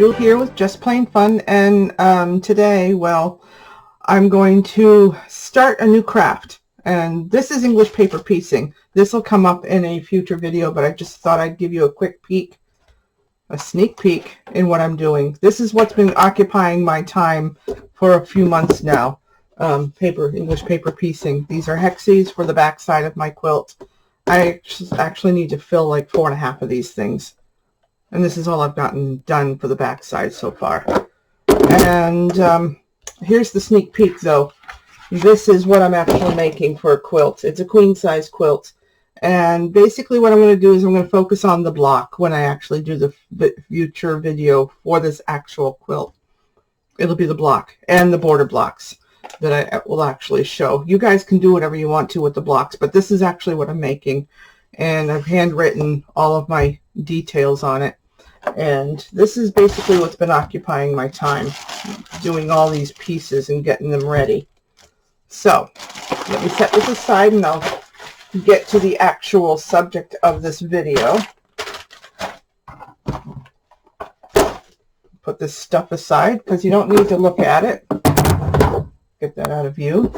Jewel here with Just Plain Fun, and today, well, I'm going to start a new craft, and this is English paper piecing. This will come up in a future video, but I just thought I'd give you a quick peek, a sneak peek in what I'm doing. This is what's been occupying my time for a few months now. English paper piecing. These are hexes for the back side of my quilt. I actually need to fill like 4.5 of these things. And this is all I've gotten done for the back side so far. And here's the sneak peek though. This is what I'm actually making for a quilt. It's a queen size quilt. And basically what I'm going to do is I'm going to focus on the block when I actually do the future video for this actual quilt. It'll be the block and the border blocks that I will actually show. You guys can do whatever you want to with the blocks, but this is actually what I'm making. And I've handwritten all of my details on it. And this is basically what's been occupying my time, doing all these pieces and getting them ready. So let me set this aside and I'll get to the actual subject of this video. Put this stuff aside because you don't need to look at it. Get that out of view.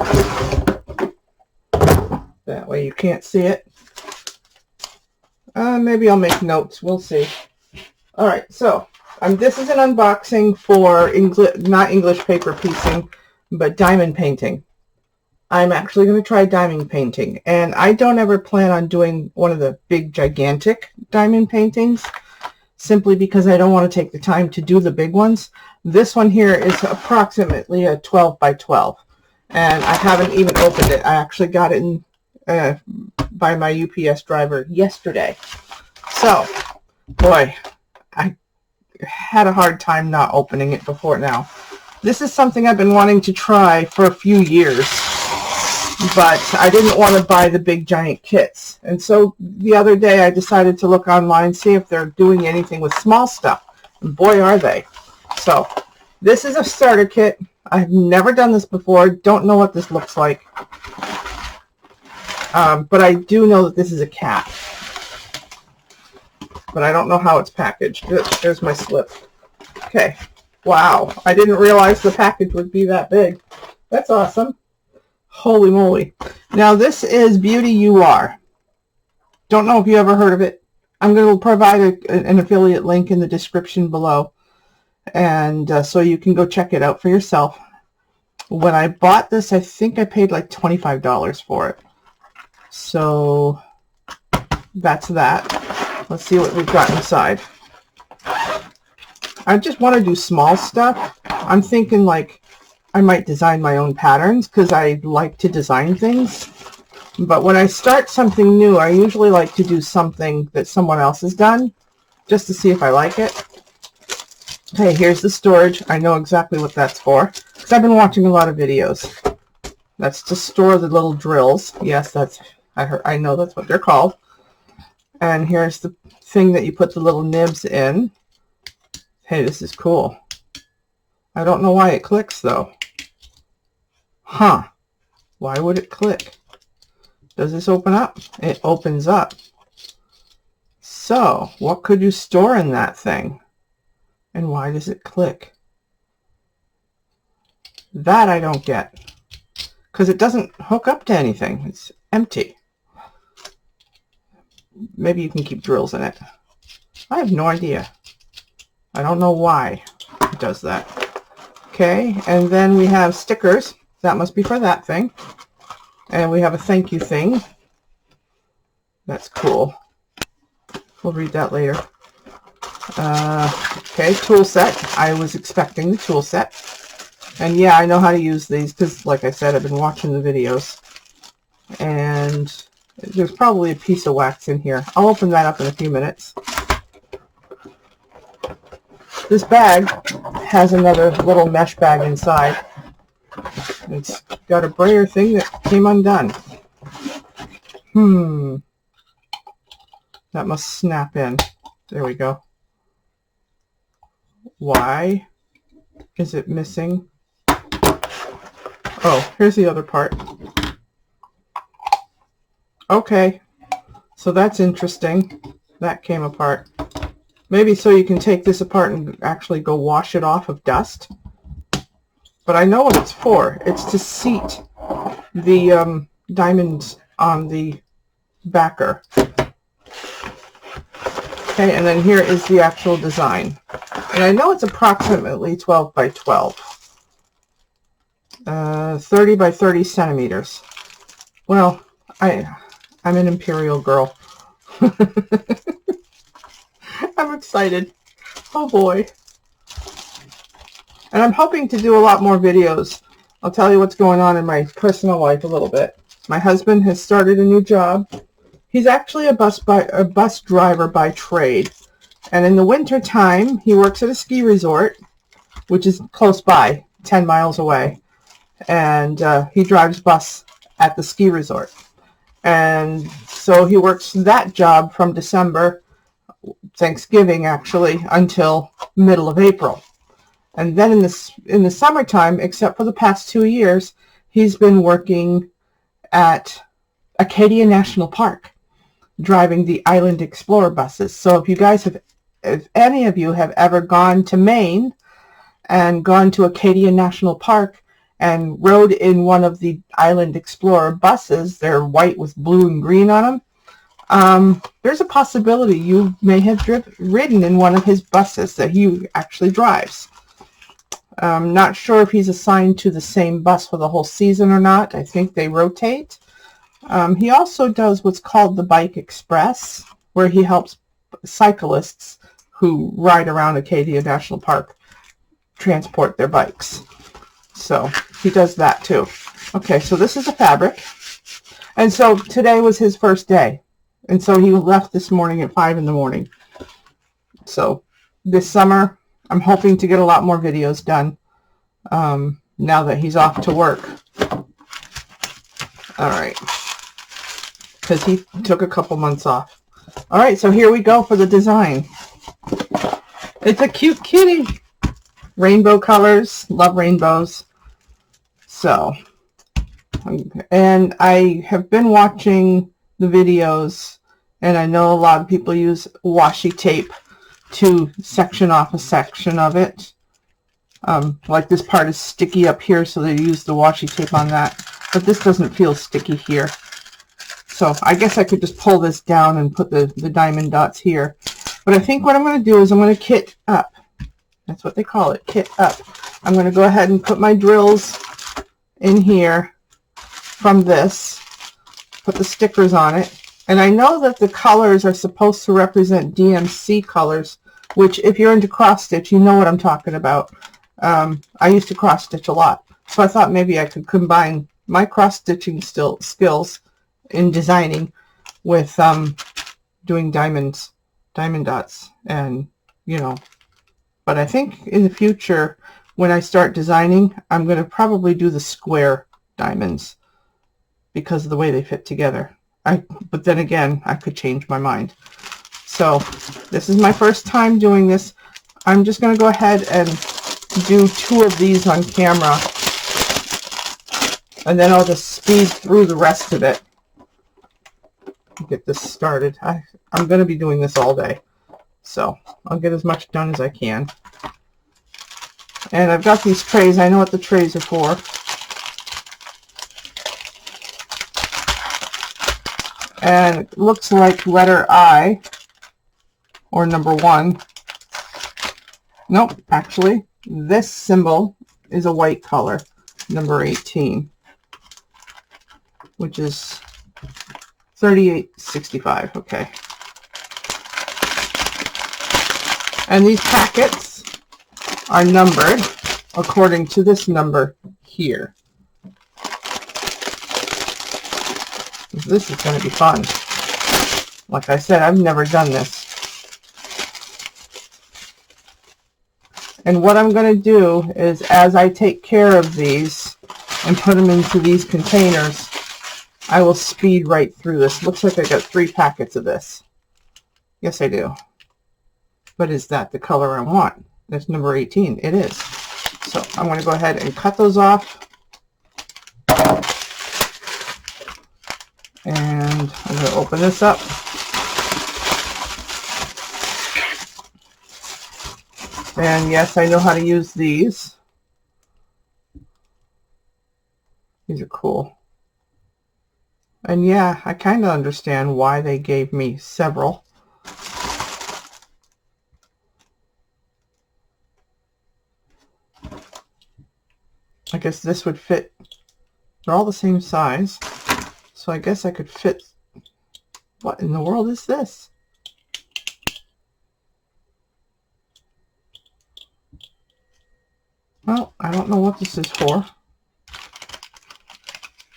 That way you can't see it. Maybe I'll make notes. We'll see. All right, so this is an unboxing for not English paper piecing, but diamond painting. I'm actually going to try diamond painting, and I don't ever plan on doing one of the big gigantic diamond paintings simply because I don't want to take the time to do the big ones. This one here is approximately a 12 by 12, and I haven't even opened it. I actually got it in, by my UPS driver yesterday. So, boy, I had a hard time not opening it before now. This is something I've been wanting to try for a few years, but I didn't want to buy the big giant kits. And so the other day I decided to look online, see if they're doing anything with small stuff. And boy, are they. So this is a starter kit. I've never done this before. Don't know what this looks like. But I do know that this is a cat. But I don't know how it's packaged. There's my slip. Okay. Wow. I didn't realize the package would be that big. That's awesome. Holy moly. Now this is Beauty You Are. Don't know if you ever heard of it. I'm going to provide an affiliate link in the description below. And so you can go check it out for yourself. When I bought this, I think I paid like $25 for it. So that's that. Let's see what we've got inside. I just want to do small stuff. I'm thinking like I might design my own patterns because I like to design things. But when I start something new, I usually like to do something that someone else has done just to see if I like it. Okay, here's the storage. I know exactly what that's for because I've been watching a lot of videos. That's to store the little drills. Yes, I know that's what they're called. And here's the thing that you put the little nibs in. Hey, this is cool. I don't know why it clicks though. Huh. Why would it click? Does this open up? It opens up. So, what could you store in that thing? And why does it click? That I don't get. Because it doesn't hook up to anything. It's empty. Maybe you can keep drills in it. I have no idea. I don't know why it does that. Okay, and then we have stickers. That must be for that thing. And we have a thank you thing. That's cool. We'll read that later. Okay, tool set. I was expecting the tool set. And yeah, I know how to use these because, like I said, I've been watching the videos. And there's probably a piece of wax in here. I'll open that up in a few minutes. This bag has another little mesh bag inside. It's got a brayer thing that came undone. That must snap in. There we go. Why is it missing? Oh, here's the other part. Okay, so that's interesting. That came apart. Maybe so you can take this apart and actually go wash it off of dust. But I know what it's for. It's to seat the diamonds on the backer. Okay, and then here is the actual design. And I know it's approximately 12 by 12. 30 by 30 centimeters. Well, I'm an imperial girl. I'm excited. Oh boy. And I'm hoping to do a lot more videos. I'll tell you what's going on in my personal life a little bit. My husband has started a new job. He's actually a bus driver by trade. And in the winter time, he works at a ski resort, which is close by, 10 miles away. And he drives bus at the ski resort. And so he works that job from December, Thanksgiving actually, until middle of April. And then in the summertime, except for the past 2 years, he's been working at Acadia National Park, driving the Island Explorer buses. So if any of you have ever gone to Maine and gone to Acadia National Park and rode in one of the Island Explorer buses, they're white with blue and green on them, there's a possibility you may have ridden in one of his buses that he actually drives. I'm not sure if he's assigned to the same bus for the whole season or not. I think they rotate. He also does what's called the Bike Express, where he helps cyclists who ride around Acadia National Park transport their bikes. So he does that too. Okay, so this is a fabric. And so today was his first day. And so he left this morning at 5 in the morning. So this summer, I'm hoping to get a lot more videos done now that he's off to work. All right. Because he took a couple months off. All right, so here we go for the design. It's a cute kitty. Rainbow colors. Love rainbows. So, and I have been watching the videos, and I know a lot of people use washi tape to section off a section of it. Like this part is sticky up here, so they use the washi tape on that. But this doesn't feel sticky here. So I guess I could just pull this down and put the diamond dots here. But I think what I'm going to do is I'm going to kit up. That's what they call it, kit up. I'm going to go ahead and put my drills in here from this. Put the stickers on it. And I know that the colors are supposed to represent DMC colors, which if you're into cross stitch, you know what I'm talking about. I used to cross stitch a lot. So I thought maybe I could combine my cross stitching skills in designing with doing diamond dots, and but I think in the future when I start designing, I'm going to probably do the square diamonds because of the way they fit together. But then again, I could change my mind. So this is my first time doing this. I'm just going to go ahead and do 2 of these on camera, and then I'll just speed through the rest of it. Get this started. I'm going to be doing this all day, so I'll get as much done as I can. And I've got these trays. I know what the trays are for. And it looks like letter I, or number 1. Nope, actually, this symbol is a white color, number 18, which is 3865. Okay. And these packets are numbered according to this number here. This is going to be fun. Like I said, I've never done this. And what I'm going to do is, as I take care of these and put them into these containers, I will speed right through this. Looks like I got 3 packets of this. Yes, I do. But is that the color I want? That's number 18. It is. So I'm going to go ahead and cut those off. And I'm going to open this up. And yes, I know how to use these. These are cool. And yeah, I kind of understand why they gave me several. I guess this would fit. They're all the same size. So I guess I could fit. What in the world is this? Well, I don't know what this is for.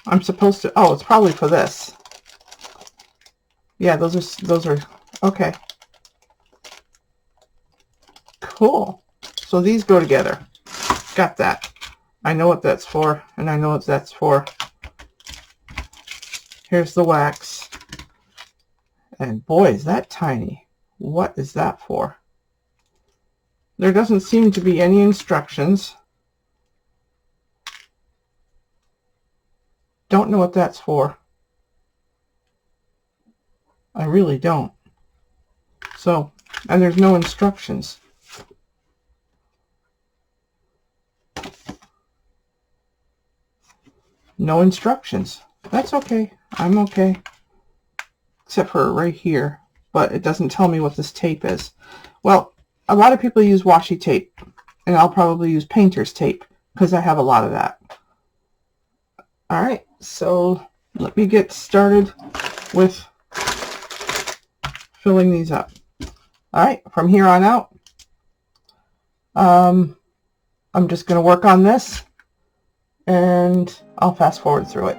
I'm supposed to, oh, it's probably for this. Yeah, those are, okay. Cool. So these go together. Got that. I know what that's for, and I know what that's for. Here's the wax. And boy, is that tiny. What is that for? There doesn't seem to be any instructions. Don't know what that's for. I really don't. So, and there's no instructions. No instructions. That's okay. I'm okay. Except for right here. But it doesn't tell me what this tape is. Well, a lot of people use washi tape. And I'll probably use painter's tape because I have a lot of that. Alright, so let me get started with filling these up. Alright, from here on out, I'm just going to work on this and I'll fast forward through it.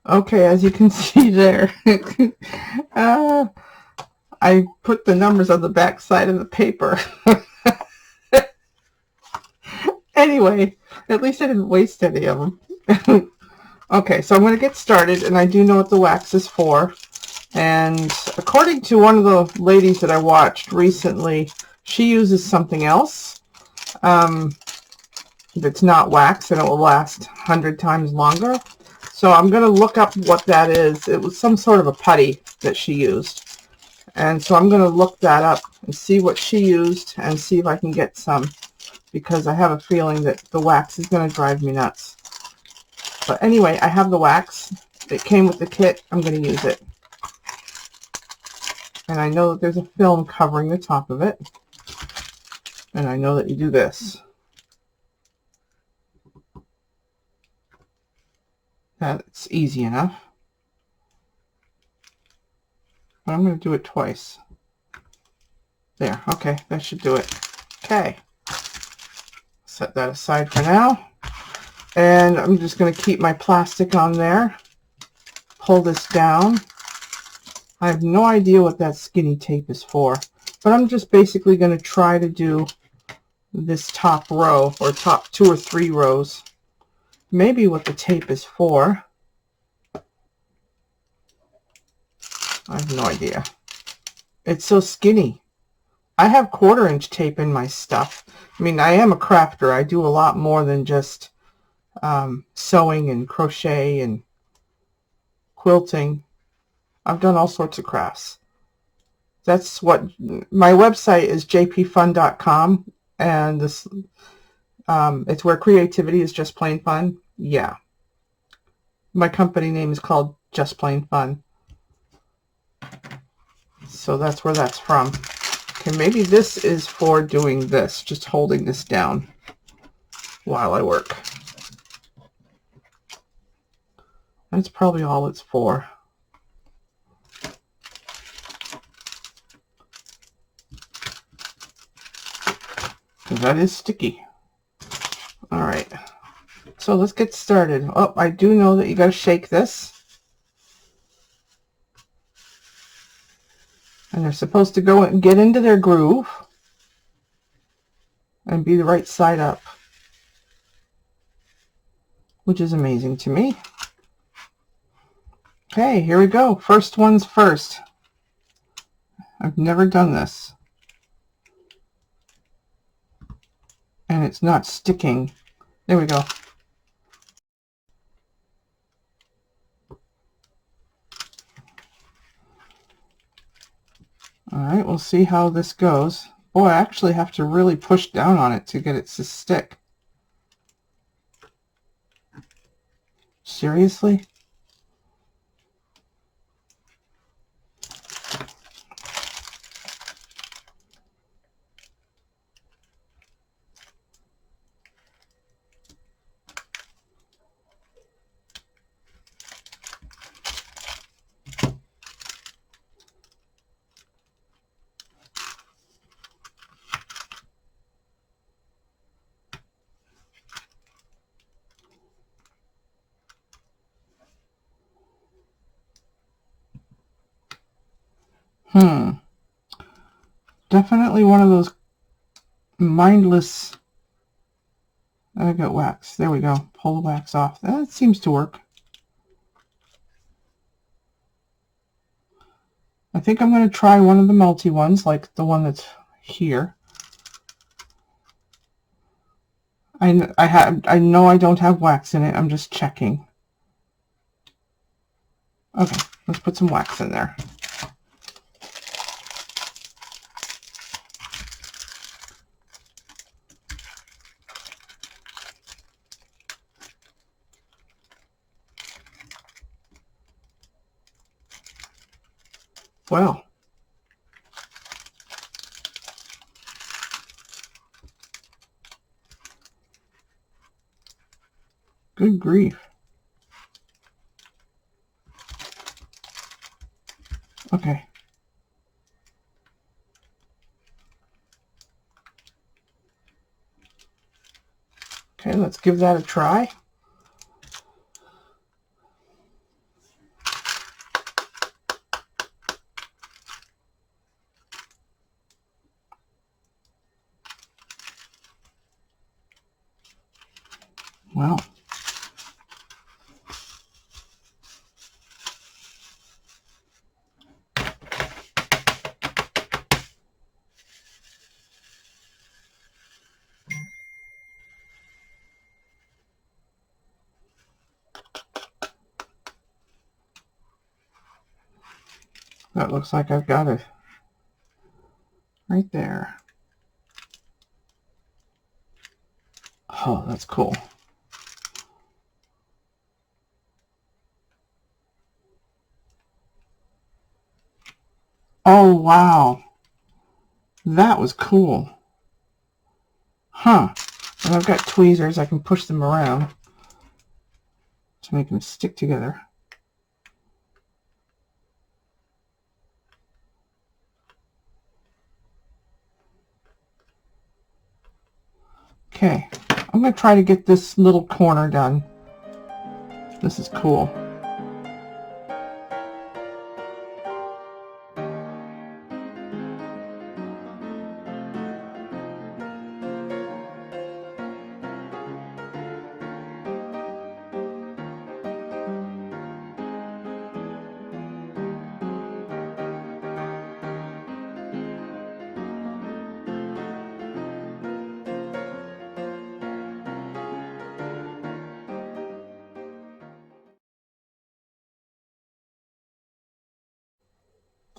Okay, as you can see there, I put the numbers on the back side of the paper. Anyway, at least I didn't waste any of them. Okay, so I'm going to get started, and I do know what the wax is for. And according to one of the ladies that I watched recently, she uses something else. If it's not wax, and it will last 100 times longer. So I'm going to look up what that is. It was some sort of a putty that she used. And so I'm going to look that up and see what she used and see if I can get some. Because I have a feeling that the wax is going to drive me nuts. But anyway, I have the wax. It came with the kit. I'm going to use it. And I know that there's a film covering the top of it. And I know that you do this. That's easy enough. But I'm going to do it twice. There. Okay, that should do it. Okay. Set that aside for now. And I'm just going to keep my plastic on there. Pull this down. I have no idea what that skinny tape is for. But I'm just basically going to try to do this top row, or top 2 or 3 rows. Maybe what the tape is for. I have no idea. It's so skinny. I have 1/4 inch tape in my stuff. I mean, I am a crafter. I do a lot more than just sewing and crochet and quilting. I've done all sorts of crafts. That's what my website is, jpfun.com, and this it's where creativity is just plain fun. Yeah, my company name is called Just Plain Fun, so that's where that's from. Okay, maybe this is for doing this, just holding this down while I work. That's probably all it's for. Because that is sticky. All right, so let's get started. Oh, I do know that you got to shake this. And they're supposed to go and get into their groove and be the right side up, which is amazing to me. Okay, here we go. First one's first. I've never done this. And it's not sticking. There we go. Alright, we'll see how this goes. Boy, I actually have to really push down on it to get it to stick. Seriously? Definitely one of those mindless... I got wax. There we go. Pull the wax off. That seems to work. I think I'm going to try one of the multi ones, like the one that's here. I know I don't have wax in it. I'm just checking. Okay, let's put some wax in there. Well, good grief. Okay. Okay, let's give that a try. Well, that looks like I've got it right there. Oh, that's cool. Oh, wow. That was cool. Huh. And I've got tweezers. I can push them around to make them stick together. Okay. I'm going to try to get this little corner done. This is cool.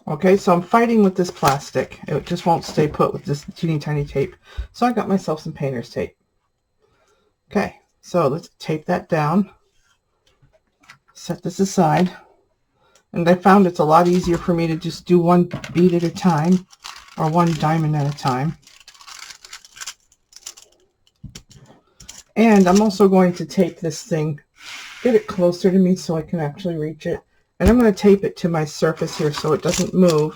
Okay, so I'm fighting with this plastic. It just won't stay put with this teeny tiny tape. So I got myself some painter's tape. Okay, so let's tape that down. Set this aside. And I found it's a lot easier for me to just do one bead at a time, or one diamond at a time. And I'm also going to tape this thing, get it closer to me so I can actually reach it. And I'm going to tape it to my surface here so it doesn't move.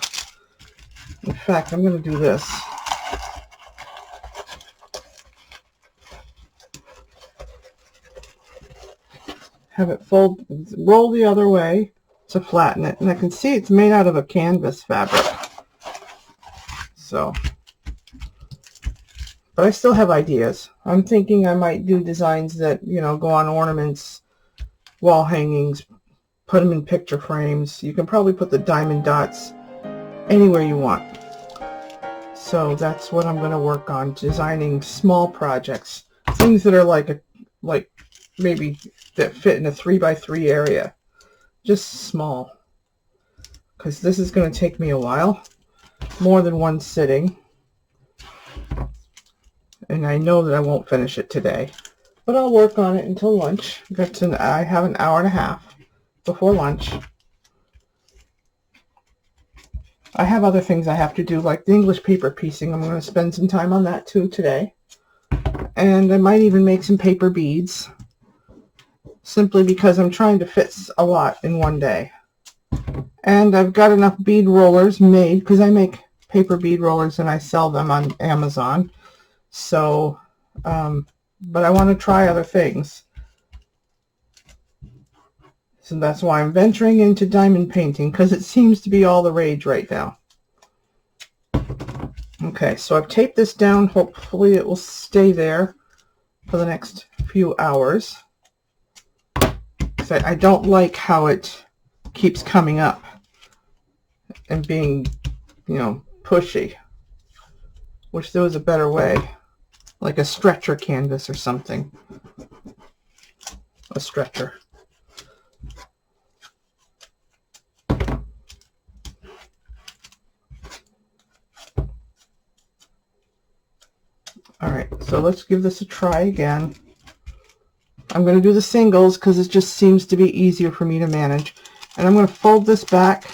In fact, I'm going to do this. Have it roll the other way to flatten it. And I can see it's made out of a canvas fabric. So, but I still have ideas. I'm thinking I might do designs that, you know, go on ornaments, wall hangings, put them in picture frames. You can probably put the diamond dots anywhere you want. So that's what I'm going to work on, designing small projects, things that are like maybe that fit in a 3x3 area, just small, because this is going to take me a while, more than one sitting, and I know that I won't finish it today, but I'll work on it until lunch. I have an hour and a half before lunch. I have other things I have to do, like the English paper piecing. I'm going to spend some time on that too today. And I might even make some paper beads, simply because I'm trying to fit a lot in one day. And I've got enough bead rollers made, because I make paper bead rollers and I sell them on Amazon. So, but I want to try other things. So that's why I'm venturing into diamond painting, because it seems to be all the rage right now. Okay, so I've taped this down. Hopefully it will stay there for the next few hours. I don't like how it keeps coming up and being, you know, pushy. Wish there was a better way, like a stretcher canvas or something. A stretcher. Alright, so let's give this a try again. I'm going to do the singles because it just seems to be easier for me to manage. And I'm going to fold this back.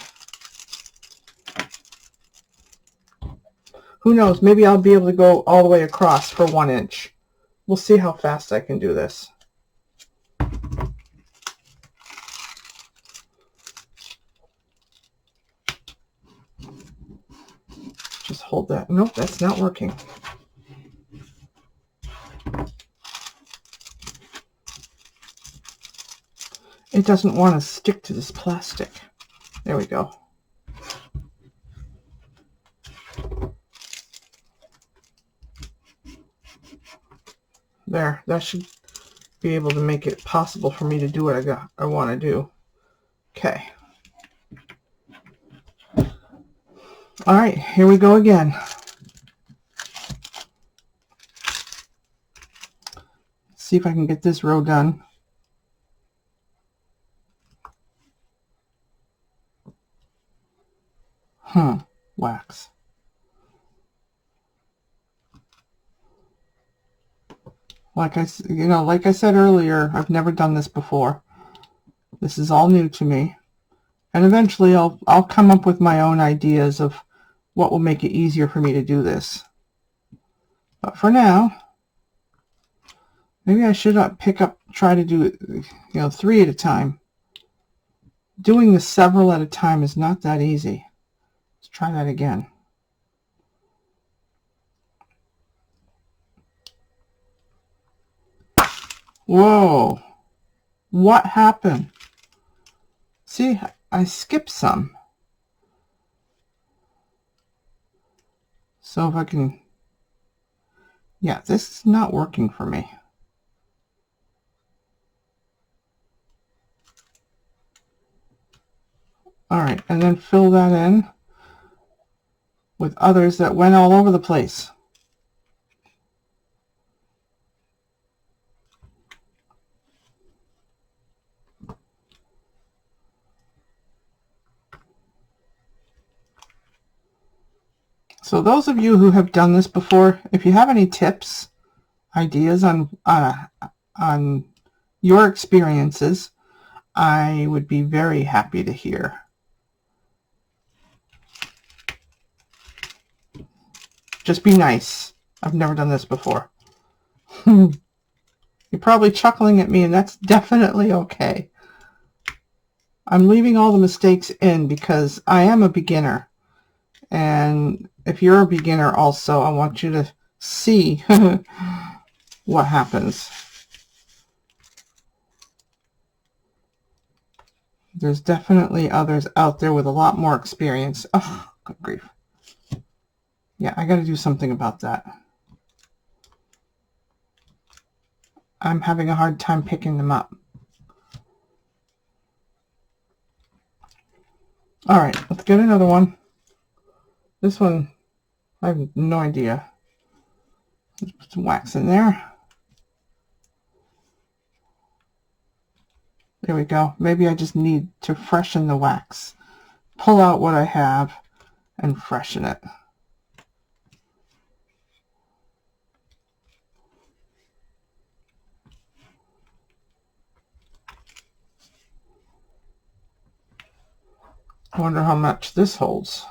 Who knows, maybe I'll be able to go all the way across for 1 inch. We'll see how fast I can do this. Just hold that. Nope, that's not working. It doesn't want to stick to this plastic. There we go. There, that should be able to make it possible for me to do what I want to do. Okay. All right, here we go again. Let's see if I can get this row done. Wax. Like I said earlier, I've never done this before. This is all new to me. And eventually I'll come up with my own ideas of what will make it easier for me to do this. But for now, maybe I should try to do it, 3 at a time. Doing the several at a time is not that easy. Let's try that again. Whoa! What happened? See, I skipped some. So if I can... Yeah, this is not working for me. Alright, and then fill that in with others that went all over the place. So those of you who have done this before, if you have any tips, ideas on your experiences, I would be very happy to hear. Just be nice. I've never done this before. You're probably chuckling at me, and that's definitely okay. I'm leaving all the mistakes in because I am a beginner. And if you're a beginner also, I want you to see what happens. There's definitely others out there with a lot more experience. Oh, good grief. Yeah, I got to do something about that. I'm having a hard time picking them up. All right, let's get another one. This one, I have no idea. Let's put some wax in there. There we go. Maybe I just need to freshen the wax. Pull out what I have and freshen it. I wonder how much this holds.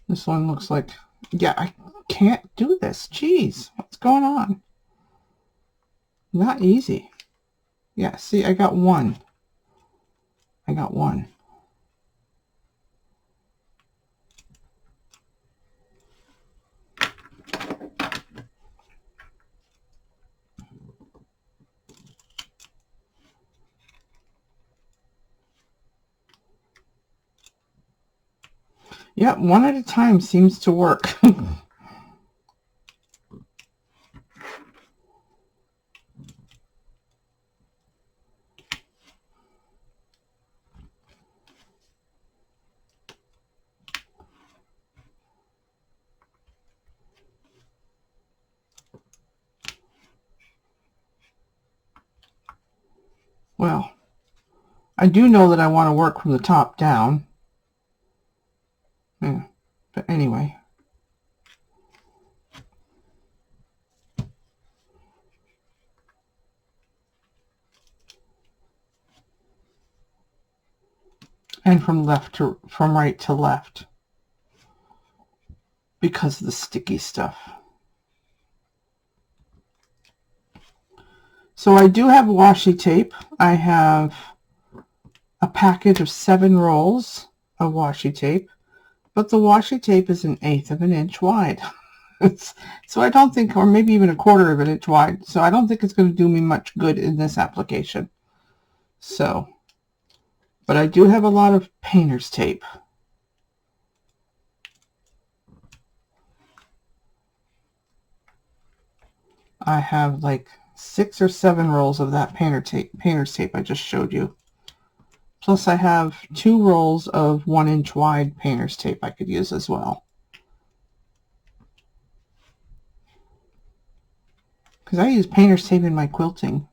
This one looks like, yeah, I can't do this. Jeez, what's going on? Not easy. Yeah, see, I got one. I got one. Yep, one at a time seems to work. Well, I do know that I want to work from the top down. Yeah, but anyway. And from right to left, because of the sticky stuff. So I do have washi tape. I have a package of 7 rolls of washi tape, but the washi tape is 1/8 of an inch wide. So I don't think, or maybe even 1/4 of an inch wide. So I don't think it's going to do me much good in this application. So, but I do have a lot of painter's tape. I have like 6 or 7 rolls of that painter's tape I just showed you. Plus I have 2 rolls of 1-inch wide painter's tape I could use as well. Because I use painter's tape in my quilting.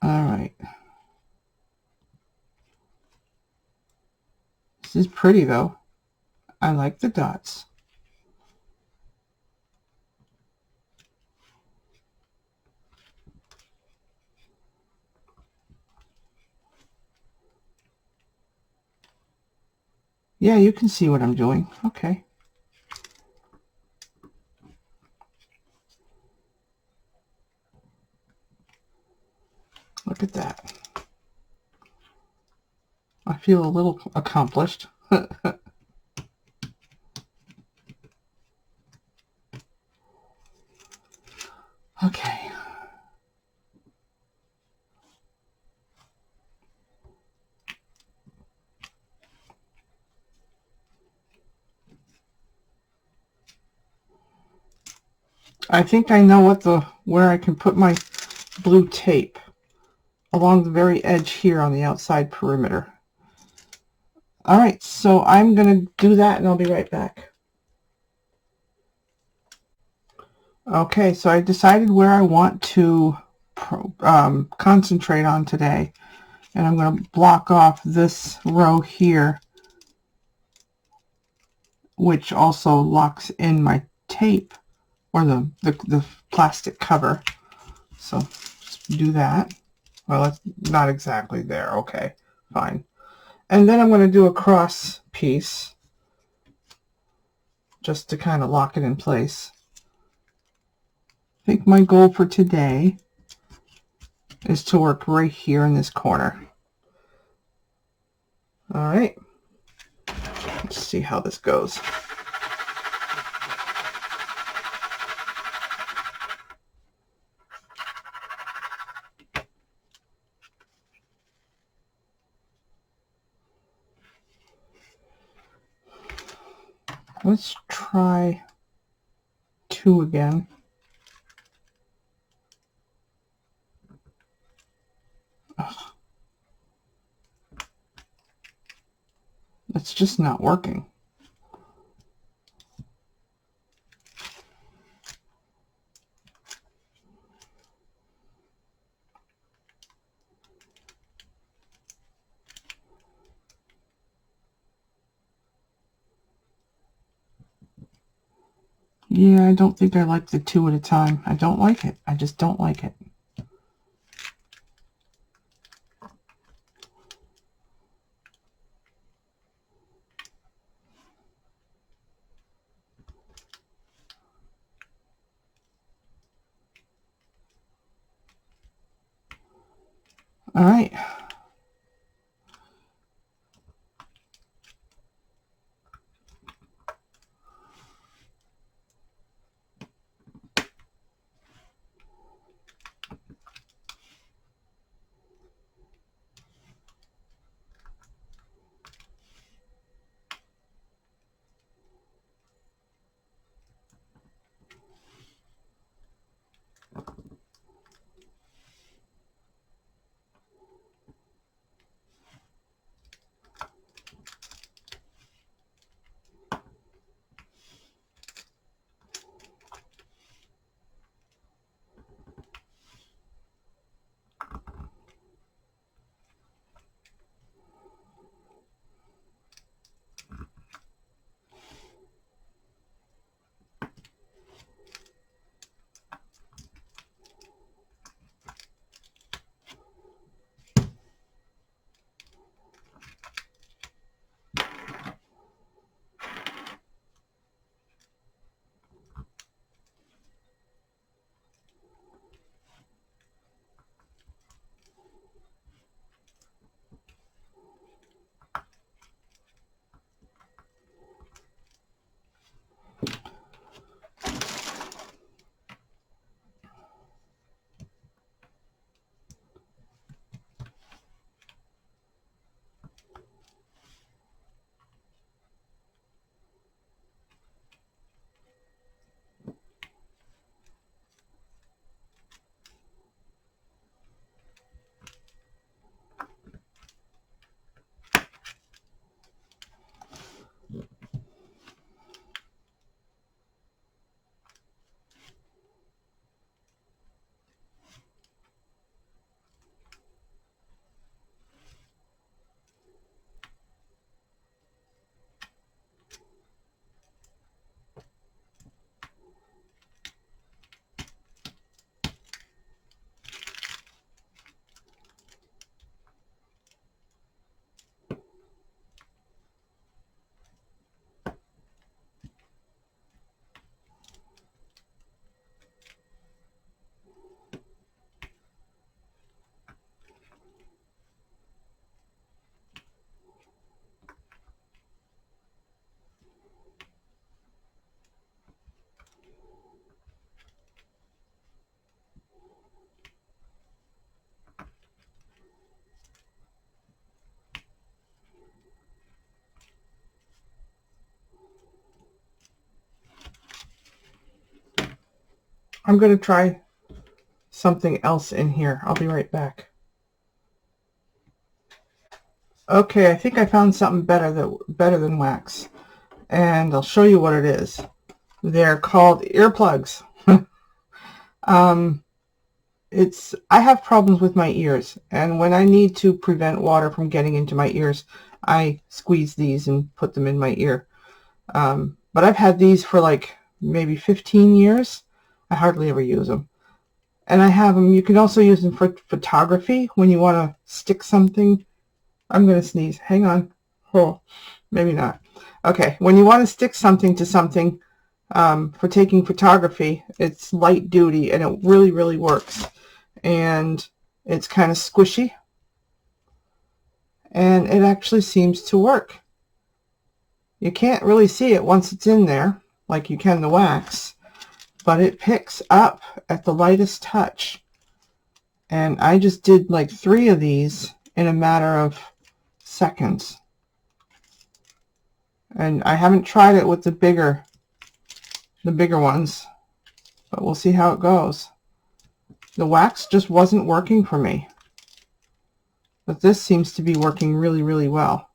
Alright. This is pretty though. I like the dots. Yeah, you can see what I'm doing. Okay. Look at that. I feel a little accomplished. Okay. I think I know where I can put my blue tape along the very edge here on the outside perimeter. All right, so I'm going to do that and I'll be right back. Okay, so I decided where I want to concentrate on today, and I'm going to block off this row here, which also locks in my tape, or the plastic cover. So just do that. Well, it's not exactly there. Okay, fine. And then I'm going to do a cross piece just to kind of lock it in place. I think my goal for today is to work right here in this corner. All right, let's see how this goes. Let's try 2 again. Ugh. It's just not working. Yeah, I don't think I like the 2 at a time. I don't like it. I just don't like it. All right. I'm going to try something else in here. I'll be right back. Okay, I think I found something better than wax, and I'll show you what it is. They're called earplugs. I have problems with my ears, and when I need to prevent water from getting into my ears, I squeeze these and put them in my ear. But I've had these for like maybe 15 years. I hardly ever use them. And I have them, you can also use them for photography when you want to stick something. I'm going to sneeze. Hang on. Oh, maybe not. Okay, when you want to stick something to something for taking photography, it's light duty and it really, really works. And it's kind of squishy. And it actually seems to work. You can't really see it once it's in there, like you can the wax, but it picks up at the lightest touch. And I just did like 3 of these in a matter of seconds. And I haven't tried it with the bigger ones, but we'll see how it goes. The wax just wasn't working for me, but this seems to be working really, really well.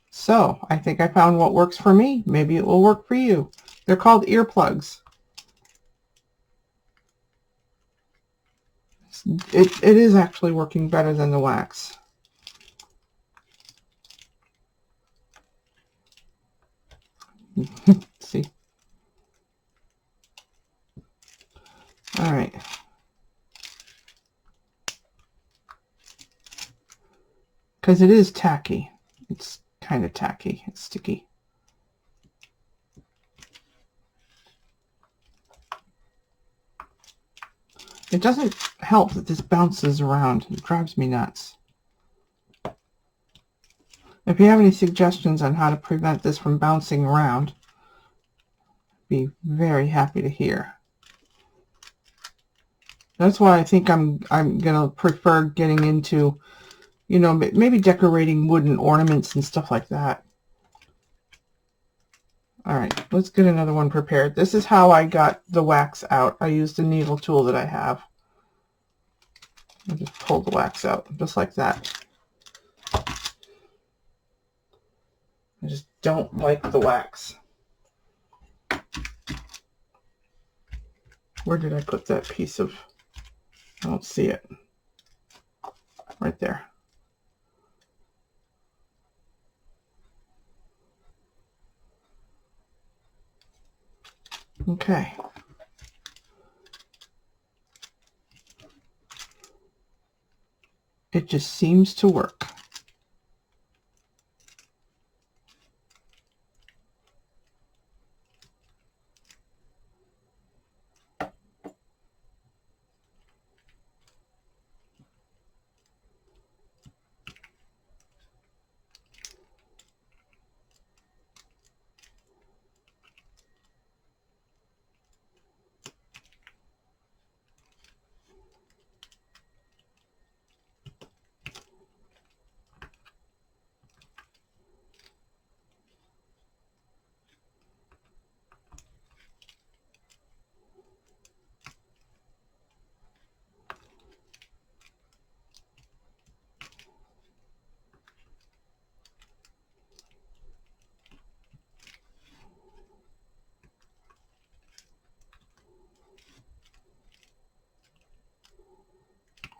So I think I found what works for me. Maybe it will work for you. They're called earplugs. It is actually working better than the wax. See? All right. Because it is tacky. It's kind of tacky. It's sticky. It doesn't help that this bounces around. It drives me nuts. If you have any suggestions on how to prevent this from bouncing around, I'd be very happy to hear. That's why I think I'm gonna prefer getting into, you know, maybe decorating wooden ornaments and stuff like that. All right, let's get another one prepared. This is how I got the wax out. I used a needle tool that I have. I just pulled the wax out, just like that. I just don't like the wax. Where did I put that piece of... I don't see it. Right there. Okay. It just seems to work.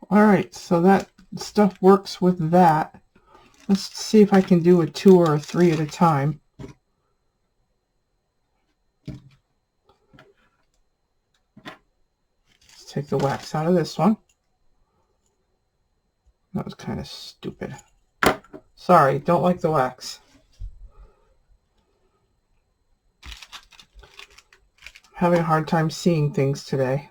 All right, so that stuff works with that. Let's see if I can do a 2 or a 3 at a time. Let's take the wax out of this one. That was kind of stupid. Sorry, don't like the wax. I'm having a hard time seeing things today.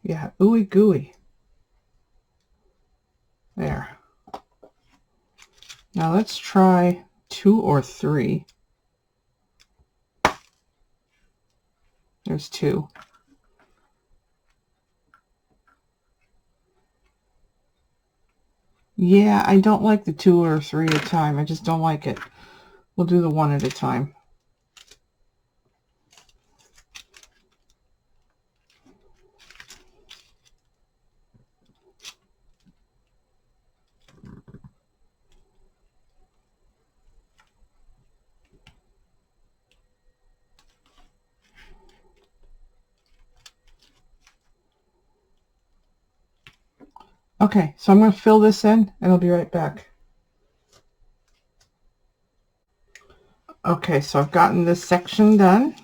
Yeah, ooey gooey. There. Now let's try 2 or 3. There's 2. Yeah, I don't like the 2 or 3 at a time. I just don't like it. We'll do the 1 at a time. Okay, so I'm going to fill this in and I'll be right back. Okay, so I've gotten this section done.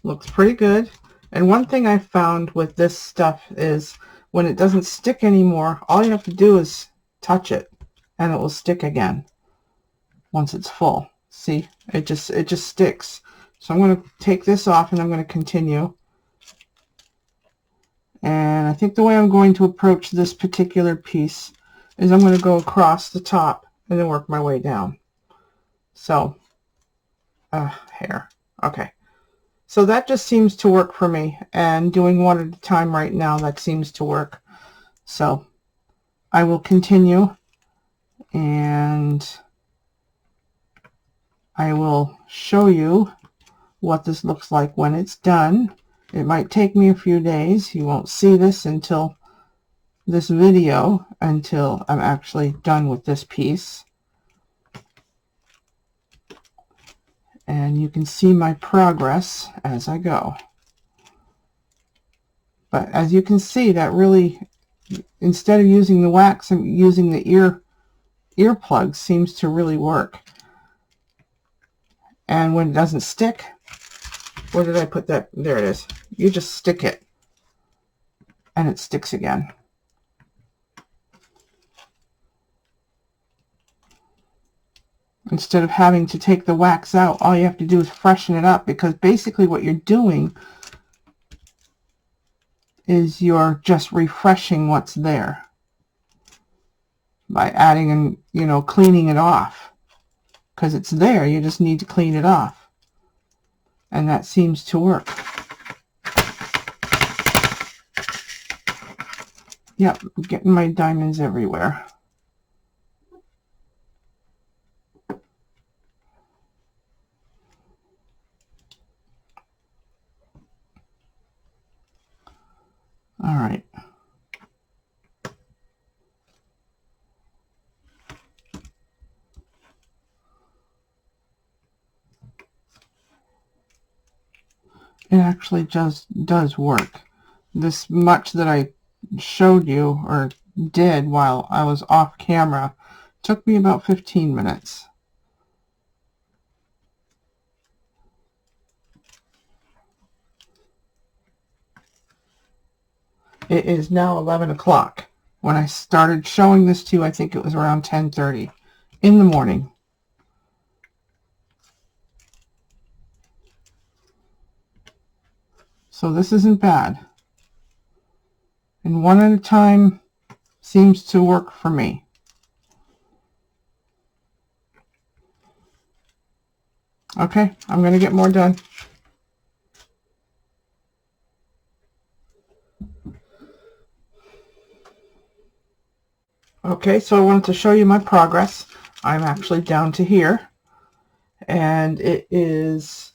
Looks pretty good. And one thing I found with this stuff is when it doesn't stick anymore, all you have to do is touch it and it will stick again once it's full. See, it just sticks. So I'm going to take this off and I'm going to continue. And I think the way I'm going to approach this particular piece is I'm going to go across the top and then work my way down. So, hair. Okay. So that just seems to work for me, and doing one at a time right now, that seems to work. So I will continue and I will show you what this looks like when it's done. It might take me a few days. You won't see this until this video, until I'm actually done with this piece. And you can see my progress as I go. But as you can see, that really, instead of using the wax, I'm using the earplugs, seems to really work. And when it doesn't stick, where did I put that? There it is. You just stick it and it sticks again. Instead of having to take the wax out, all you have to do is freshen it up, because basically what you're doing is you're just refreshing what's there by adding and, you know, cleaning it off, because it's there. You just need to clean it off, and that seems to work. Yep, I'm getting my diamonds everywhere. All right. It actually just does work. This much that I showed you or did while I was off camera took me about 15 minutes. It is now 11 o'clock. When I started showing this to you, I think it was around 10:30 in the morning. So this isn't bad. And one at a time seems to work for me. Okay, I'm going to get more done. Okay, so I wanted to show you my progress. I'm actually down to here, and it is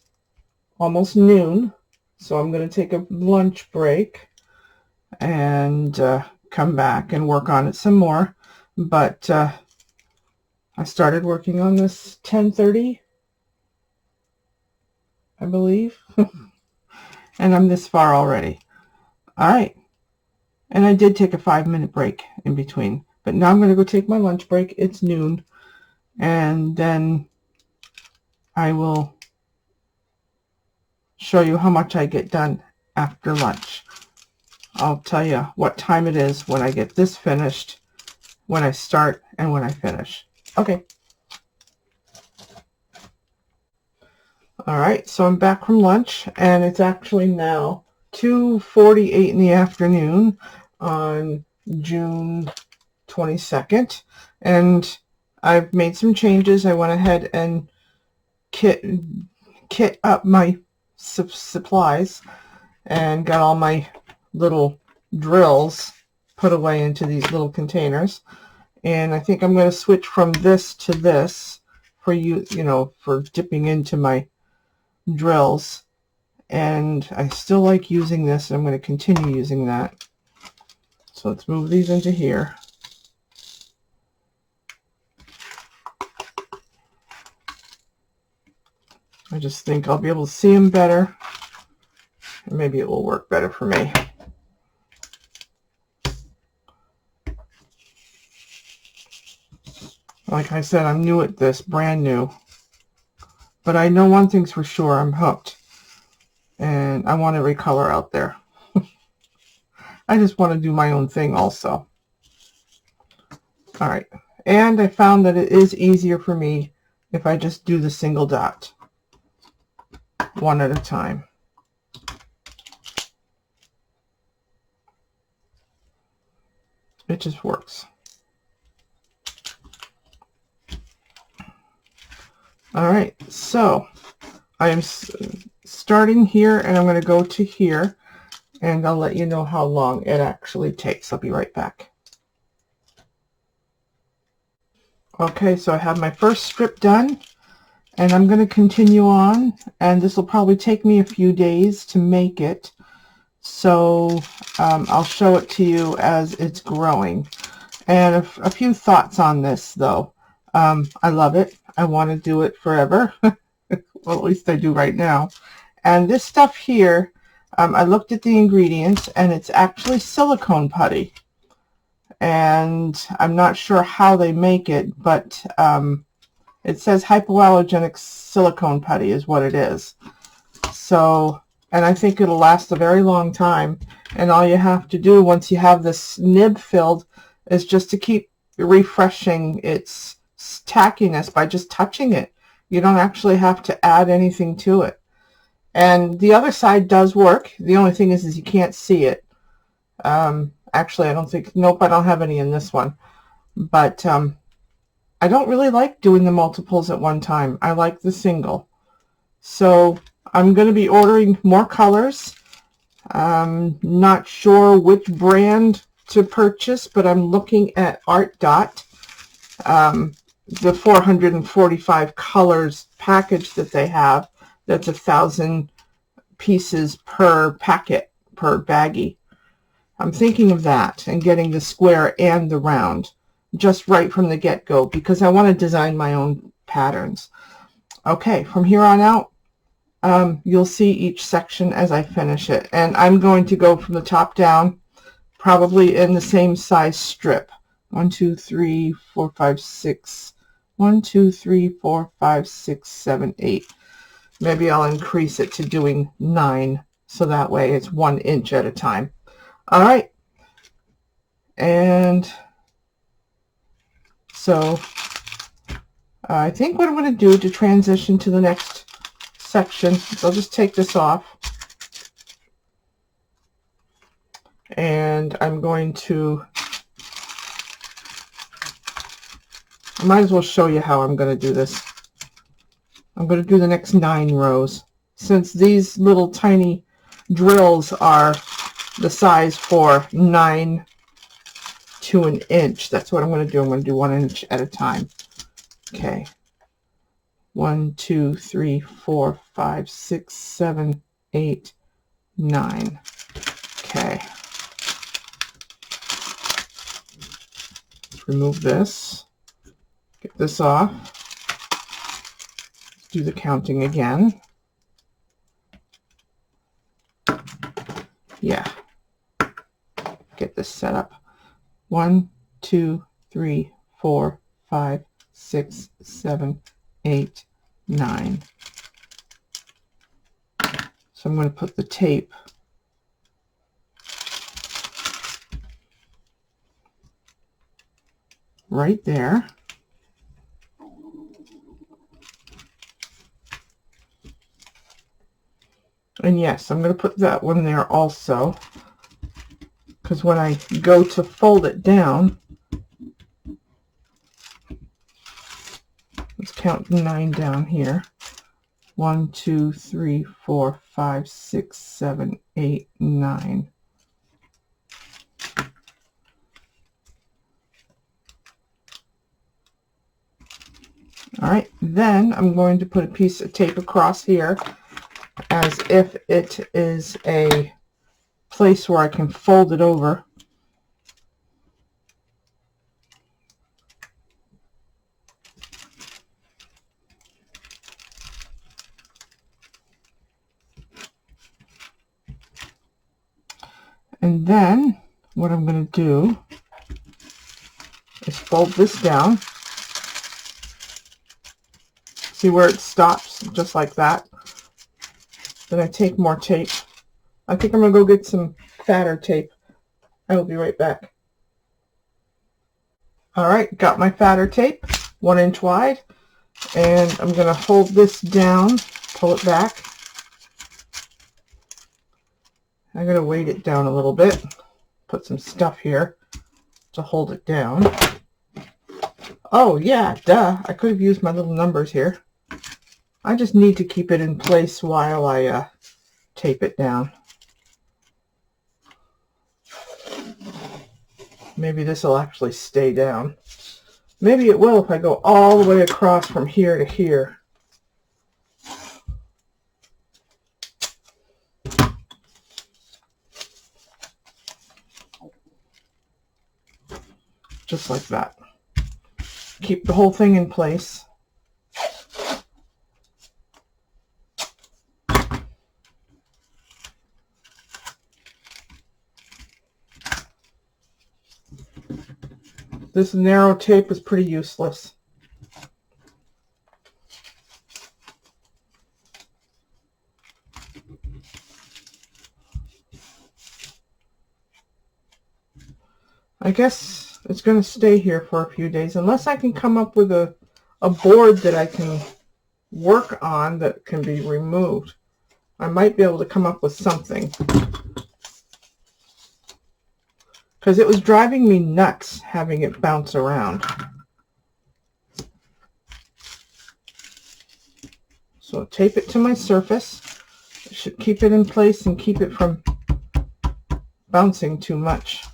almost noon, so I'm going to take a lunch break and come back and work on it some more. But I started working on this 10:30, I believe, and I'm this far already. All right, and I did take a 5-minute break in between, but now I'm going to go take my lunch break. It's noon, and then I will show you how much I get done after lunch. I'll tell you what time it is when I get this finished, when I start, and when I finish. Okay. All right, so I'm back from lunch, and it's actually now 2:48 in the afternoon on June 22nd, and I've made some changes. I went ahead and kit up my supplies and got all my little drills put away into these little containers. And I think I'm going to switch from this to this for you know, for dipping into my drills. And I still like using this, and I'm going to continue using that. So let's move these into here. I just think I'll be able to see them better, and maybe it will work better for me. Like I said, I'm new at this, brand new. But I know one thing's for sure, I'm hooked. And I want every color out there. I just want to do my own thing also. All right. And I found that it is easier for me if I just do the single dot, one at a time. It just works. All right, so I am starting here, and I'm going to go to here, and I'll let you know how long it actually takes. I'll be right back. Okay, so I have my first strip done, and I'm going to continue on, and this will probably take me a few days to make it, so I'll show it to you as it's growing. And a few thoughts on this, though. I love it. I want to do it forever. Well, at least I do right now. And this stuff here, I looked at the ingredients, and it's actually silicone putty. And I'm not sure how they make it, but it says hypoallergenic silicone putty is what it is. So, and I think it'll last a very long time. And all you have to do once you have this nib filled is just to keep refreshing its tackiness by just touching it. You don't actually have to add anything to it. And the other side does work. The only thing is you can't see it. Actually, I don't think, nope, I don't have any in this one. But I don't really like doing the multiples at one time. I like the single. So I'm going to be ordering more colors. Not sure which brand to purchase, but I'm looking at Art Dot. The 445 colors package that they have, that's 1,000 pieces per packet, per baggie. I'm thinking of that and getting the square and the round just right from the get-go because I want to design my own patterns. Okay, from here on out, you'll see each section as I finish it. And I'm going to go from the top down, probably in the same size strip. 1, 2, 3, 4, 5, 6. 1, 2, 3, 4, 5, 6, 7, 8. Maybe I'll increase it to doing 9, so that way it's 1 inch at a time. All right. And so I think what I'm going to do to transition to the next section, I'll just take this off. And I'm going to, I might as well show you how I'm going to do this. I'm going to do the next 9 rows. Since these little tiny drills are the size for 9 to an inch, that's what I'm going to do. I'm going to do 1 inch at a time. Okay. 1, 2, 3, 4, 5, 6, 7, 8, 9. Okay. Let's remove this. Get this off. Let's do the counting again. Yeah. Get this set up. 1, 2, 3, 4, 5, 6, 7, 8, 9. So I'm going to put the tape right there. And yes, I'm going to put that one there also, because when I go to fold it down, let's count 9 down here. 1, 2, 3, 4, 5, 6, 7, 8, 9. All right, then I'm going to put a piece of tape across here as if it is a place where I can fold it over. And then what I'm going to do is fold this down. See where it stops? Just like that. Then I take more tape. I think I'm going to go get some fatter tape. I will be right back. Alright, got my fatter tape, 1 inch wide, and I'm going to hold this down, pull it back. I'm going to weight it down a little bit, put some stuff here to hold it down. Oh yeah, duh, I could have used my little numbers here. I just need to keep it in place while I tape it down. Maybe this will actually stay down. Maybe it will if I go all the way across from here to here. Just like that. Keep the whole thing in place. This narrow tape is pretty useless. I guess it's going to stay here for a few days unless I can come up with a board that I can work on that can be removed. I might be able to come up with something. Because it was driving me nuts having it bounce around. So tape it to my surface. It should keep it in place and keep it from bouncing too much.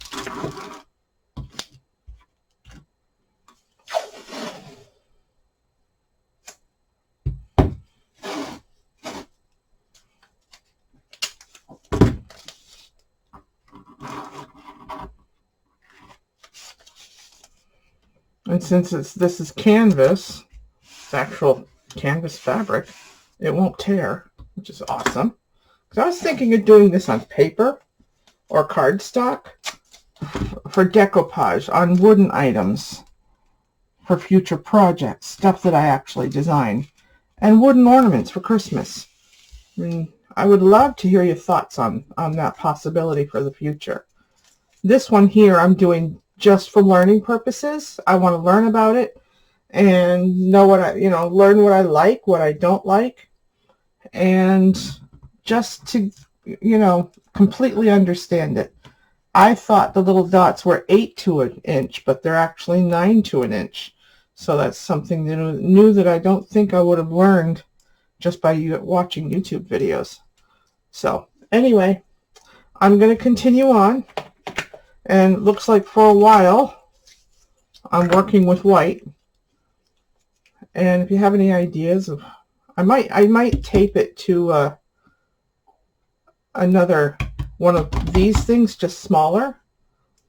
And since this is canvas, it's actual canvas fabric, it won't tear, which is awesome. Because I was thinking of doing this on paper or cardstock for decoupage on wooden items for future projects, stuff that I actually design, and wooden ornaments for Christmas. I mean, I would love to hear your thoughts on that possibility for the future. This one here I'm doing just for learning purposes. I want to learn about it and know what learn what I like, what I don't like, and just to, completely understand it. I thought the little dots were 8 to an inch, but they're actually 9 to an inch. So that's something new that I don't think I would have learned just by watching YouTube videos. So anyway, I'm going to continue on. And it looks like for a while I'm working with white. And if you have any ideas of, I might tape it to another one of these things, just smaller.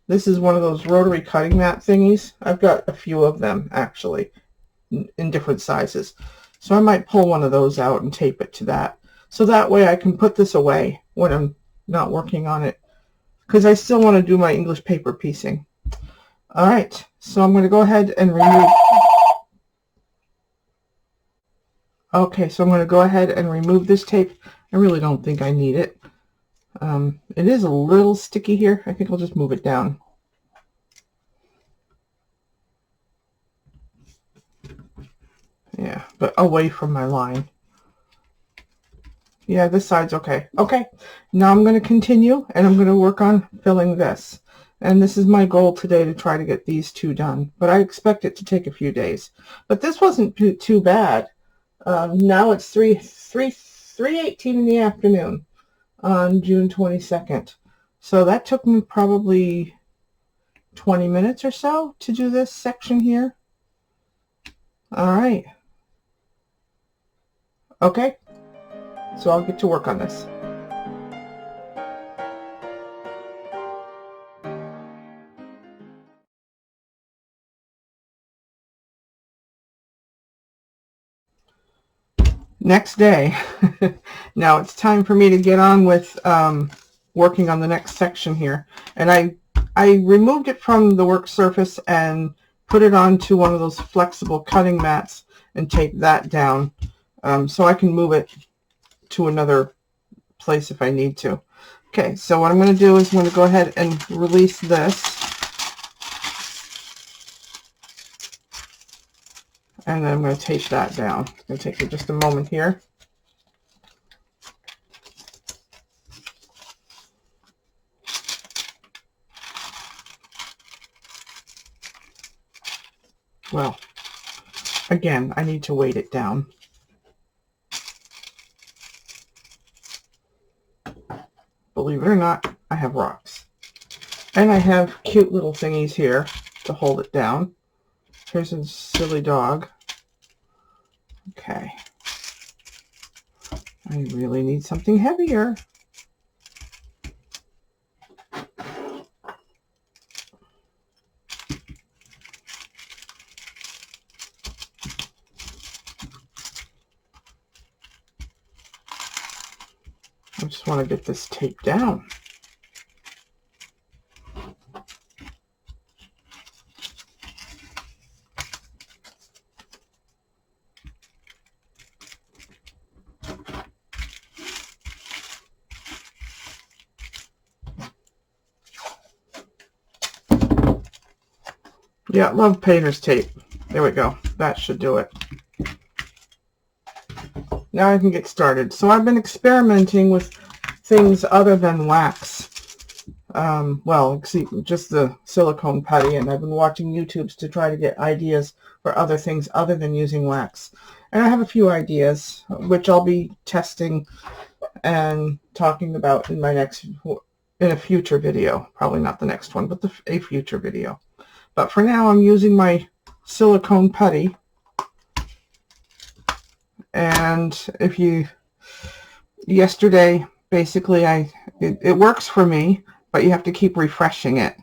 This is one of those rotary cutting mat thingies. I've got a few of them actually in different sizes. So I might pull one of those out and tape it to that. So that way I can put this away when I'm not working on it, because I still want to do my English paper piecing. All right, so I'm going to go ahead and remove. Okay, so I'm going to go ahead and remove this tape. I really don't think I need it. It is a little sticky here. I think I'll just move it down. Yeah, but away from my line. Yeah, this side's okay. Okay, now I'm going to continue and I'm going to work on filling this. And this is my goal today, to try to get these two done. But I expect it to take a few days. But this wasn't too bad. Now it's 3:18 in the afternoon on June 22nd. So that took me probably 20 minutes or so to do this section here. All right. Okay. So I'll get to work on this. Next day. Now it's time for me to get on with working on the next section here. And I removed it from the work surface and put it onto one of those flexible cutting mats. and tape that down so I can move it to another place if I need to. Okay, so what I'm going to do is I'm going to go ahead and release this. And then I'm going to tape that down. It's going to take me just a moment here. Well, again, I need to weight it down. Believe it or not, I have rocks. And I have cute little thingies here to hold it down. Here's a silly dog. Okay. I really need something heavier. I just want to get this taped down. Yeah, love painter's tape. There we go. That should do it. Now I can get started. So I've been experimenting with things other than wax. Well, just the silicone putty, and I've been watching YouTubes to try to get ideas for other things other than using wax. And I have a few ideas, which I'll be testing and talking about in a future video. Probably not the next one, but a future video. But for now, I'm using my silicone putty. And yesterday, basically, it works for me, but you have to keep refreshing it.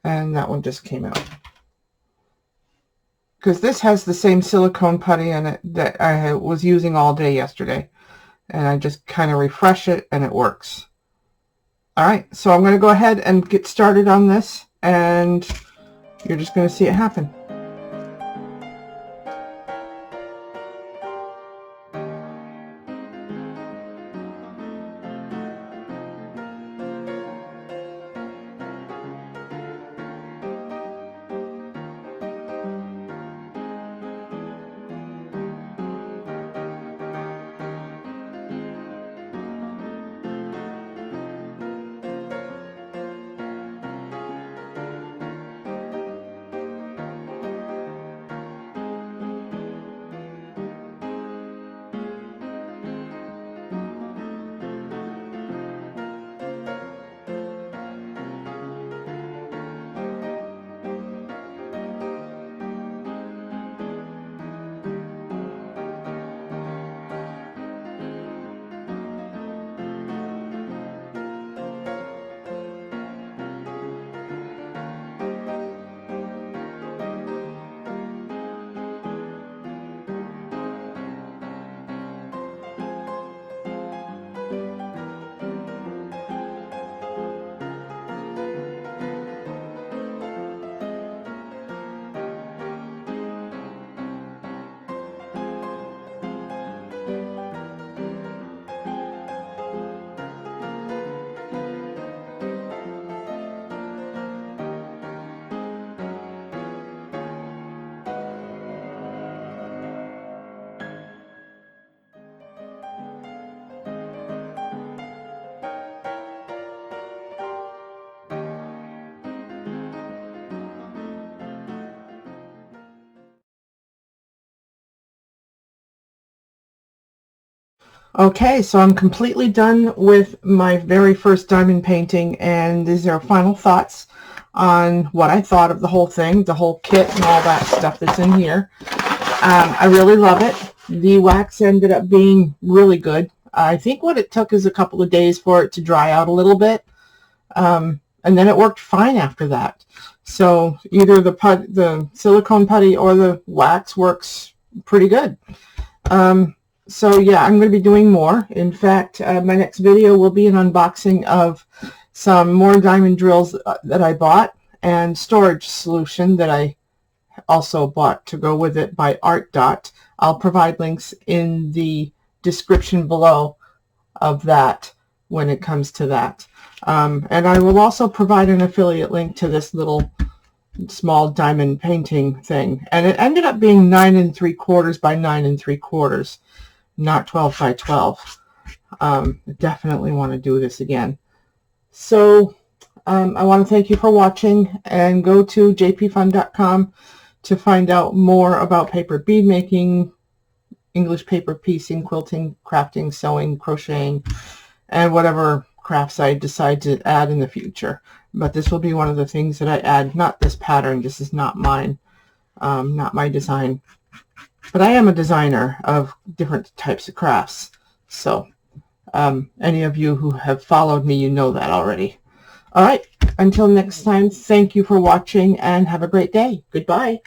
And that one just came out. Because this has the same silicone putty in it that I was using all day yesterday. And I just kind of refresh it, and it works. All right, so I'm going to go ahead and get started on this. And you're just going to see it happen. Okay, so I'm completely done with my very first diamond painting, and these are final thoughts on what I thought of the whole thing, the whole kit and all that stuff that's in here. I really love it. The wax ended up being really good. I think what it took is a couple of days for it to dry out a little bit, and then it worked fine after that. So either the silicone putty or the wax works pretty good. So yeah, I'm going to be doing more. In fact, my next video will be an unboxing of some more diamond drills that I bought and storage solution that I also bought to go with it by Art Dot. I'll provide links in the description below of that when it comes to that. And I will also provide an affiliate link to this little small diamond painting thing. And it ended up being 9 3/4 by 9 3/4, not 12 by 12. Definitely want to do this again. So I want to thank you for watching, and go to jpfun.com to find out more about paper bead making, English paper piecing, quilting, crafting, sewing, crocheting, and whatever crafts I decide to add in the future. But this will be one of the things that I add. Not this pattern. This is not mine, not my design. But I am a designer of different types of crafts. So any of you who have followed me, you know that already. All right. Until next time, thank you for watching and have a great day. Goodbye.